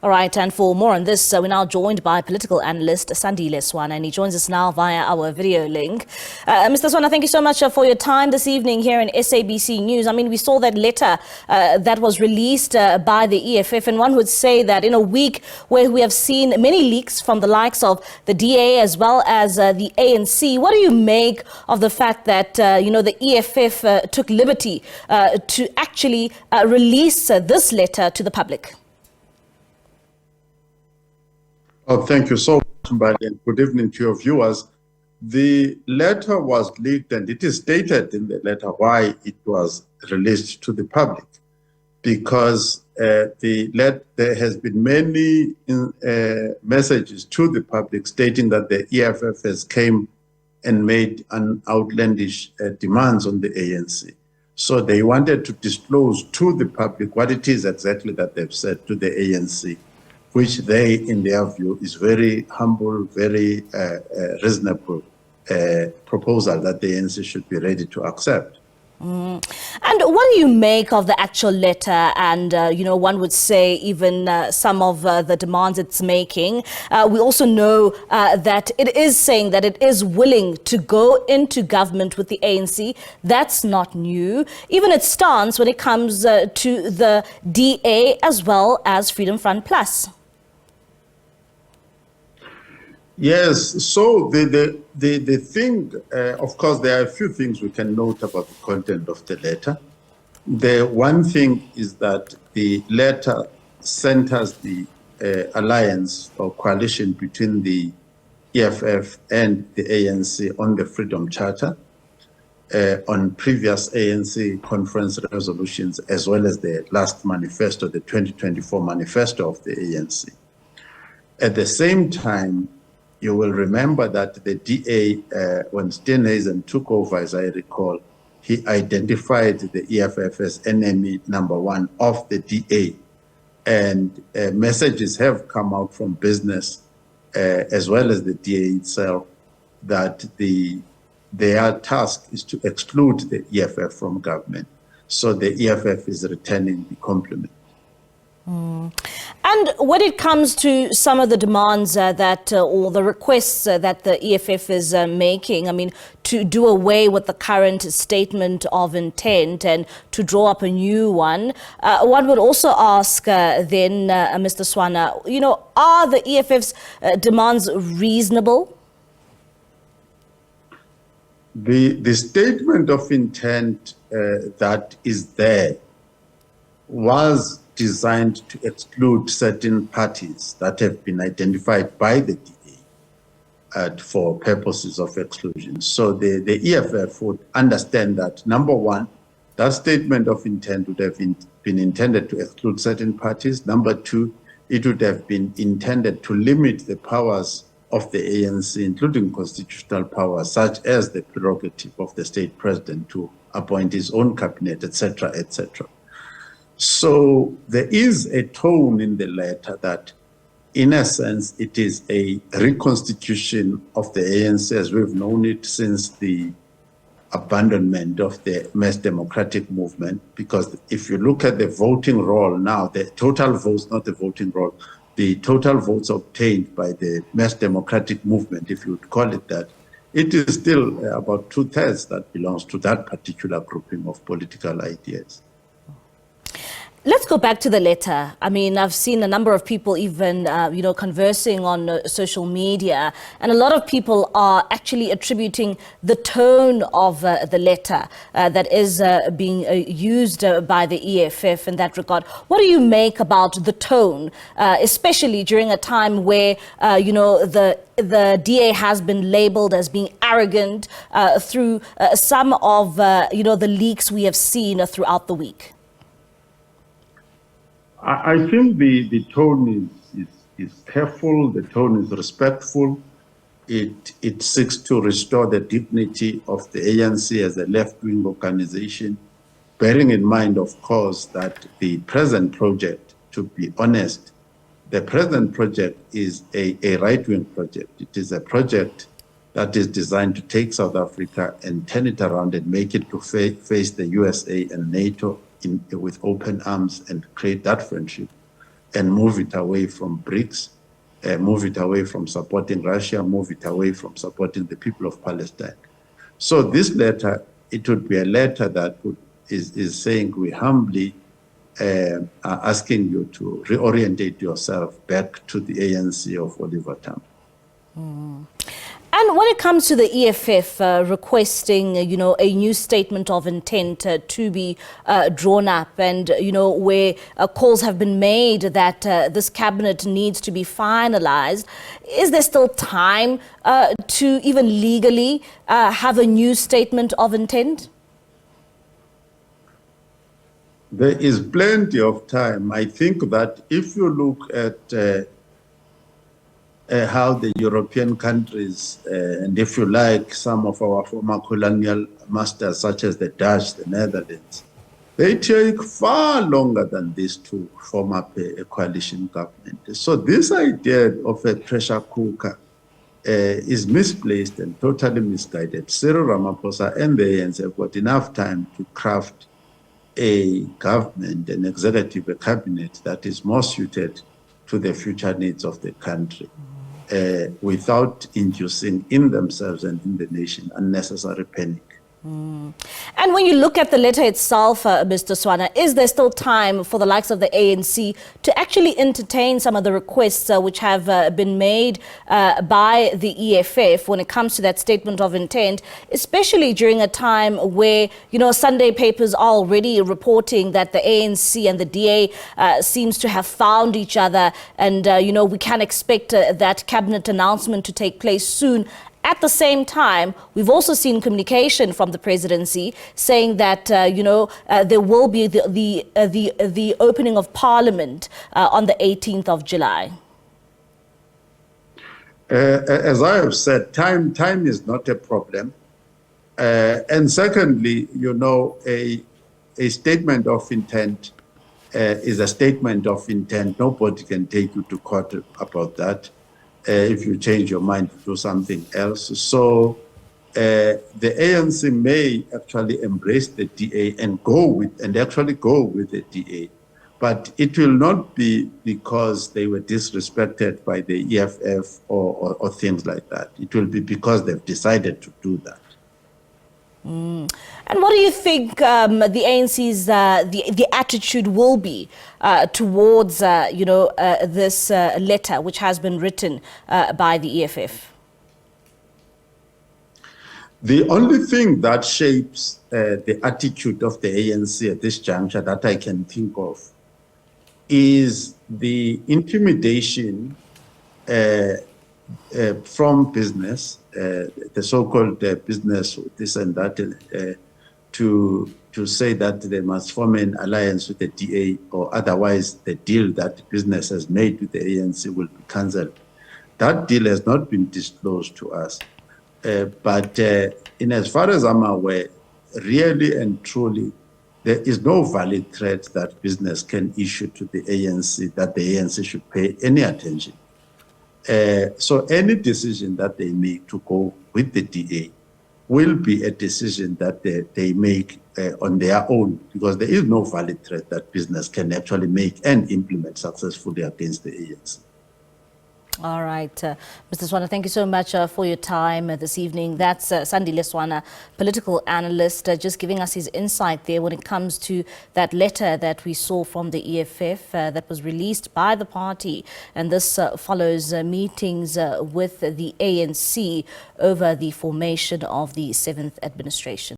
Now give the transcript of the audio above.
All right, and for more on this, we're now joined by political analyst Sandile Swana, and he joins us now via our video link. Mr. Swana, thank you so much for your time this evening here in SABC News. I mean, we saw that letter that was released by the EFF, and one would say that in a week where we have seen many leaks from the likes of the DA as well as the ANC, what do you make of the fact that, the EFF took liberty to actually release this letter to the public? Oh, thank you so much, Mbali, and good evening to your viewers. The letter was leaked, and it is stated in the letter why it was released to the public, because there has been many messages to the public stating that the EFF has came and made an outlandish demands on the ANC. So they wanted to disclose to the public what it is exactly that they've said to the ANC, which they, in their view, is very humble, very reasonable proposal that the ANC should be ready to accept. And what do you make of the actual letter and, one would say even some of the demands it's making? We also know that it is saying that it is willing to go into government with the ANC. That's not new. Even its stance when it comes to the DA as well as Freedom Front Plus. Yes, so the thing, of course, there are a few things we can note about the content of the letter. The one thing is that the letter centers the alliance or coalition between the EFF and the ANC on the Freedom Charter, on previous ANC conference resolutions, as well as the last manifesto, the 2024 manifesto of the ANC. At the same time, you will remember that the DA, when Steenhuisen took over, as I recall, he identified the EFF as enemy number one of the DA. And messages have come out from business, as well as the DA itself, that their task is to exclude the EFF from government. So the EFF is returning the compliment. And when it comes to some of the demands or the requests that the EFF is making, I mean, to do away with the current statement of intent and to draw up a new one, one would also ask then, Mr. Swana, are the EFF's demands reasonable? The statement of intent that is there was designed to exclude certain parties that have been identified by the DA for purposes of exclusion. So the EFF would understand that, number one, that statement of intent would have been intended to exclude certain parties. Number two, it would have been intended to limit the powers of the ANC, including constitutional powers, such as the prerogative of the state president to appoint his own cabinet, etc., etc. So there is a tone in the letter that, in a sense, it is a reconstitution of the ANC as we've known it since the abandonment of the mass democratic movement. Because if you look at the voting roll now, the total votes, not the voting roll, the total votes obtained by the mass democratic movement, if you would call it that, it is still about 2/3 that belongs to that particular grouping of political ideas. Let's go back to the letter. I mean, I've seen a number of people even, conversing on social media, and a lot of people are actually attributing the tone of the letter that is being used by the EFF in that regard. What do you make about the tone, especially during a time where, the DA has been labeled as being arrogant through some of, the leaks we have seen throughout the week? I think the tone is careful, the tone is respectful. It seeks to restore the dignity of the ANC as a left-wing organization, bearing in mind, of course, that the present project, to be honest, the present project is a right-wing project. It is a project that is designed to take South Africa and turn it around and make it to face the USA and NATO with open arms and create that friendship. and move it away from BRICS, move it away from supporting Russia, move it away from supporting the people of Palestine. So this letter, it would be a letter that is saying we humbly are asking you to reorientate yourself back to the ANC of Oliver Tambo. And when it comes to the EFF requesting, a new statement of intent to be drawn up, and, where calls have been made that this cabinet needs to be finalized, is there still time to even legally have a new statement of intent? There is plenty of time. I think that if you look at how the European countries, and if you like, some of our former colonial masters, such as the Dutch, the Netherlands, they take far longer than this to form up a coalition government. So this idea of a pressure cooker is misplaced and totally misguided. Cyril Ramaphosa and the ANC have got enough time to craft a government, an executive, a cabinet that is more suited to the future needs of the country, without inducing in themselves and in the nation unnecessary panic. And when you look at the letter itself, Mr. Swana, is there still time for the likes of the ANC to actually entertain some of the requests which have been made by the EFF when it comes to that statement of intent, especially during a time where, Sunday papers are already reporting that the ANC and the DA seems to have found each other, and, we can expect that cabinet announcement to take place soon. At the same time, we've also seen communication from the presidency saying that, there will be the opening of Parliament on the 18th of July. As I have said, time is not a problem. And secondly, a statement of intent is a statement of intent. Nobody can take you to court about that. If you change your mind to do something else. So the ANC may actually embrace the DA and actually go with the DA, but it will not be because they were disrespected by the EFF or things like that. It will be because they've decided to do that. And what do you think the ANC's the attitude will be towards this letter which has been written by the EFF? The only thing that shapes the attitude of the ANC at this juncture that I can think of is the intimidation from business, the so-called business, this and that, to say that they must form an alliance with the DA, or otherwise the deal that business has made with the ANC will be cancelled. That deal has not been disclosed to us. But in as far as I'm aware, really and truly, there is no valid threat that business can issue to the ANC that the ANC should pay any attention. So any decision that they make to go with the DA will be a decision that they make on their own, because there is no valid threat that business can actually make and implement successfully against the ANC. All right. Mr. Swana, thank you so much for your time this evening. That's Sandile Swana, political analyst, just giving us his insight there when it comes to that letter that we saw from the EFF that was released by the party. And this follows meetings with the ANC over the formation of the 7th administration.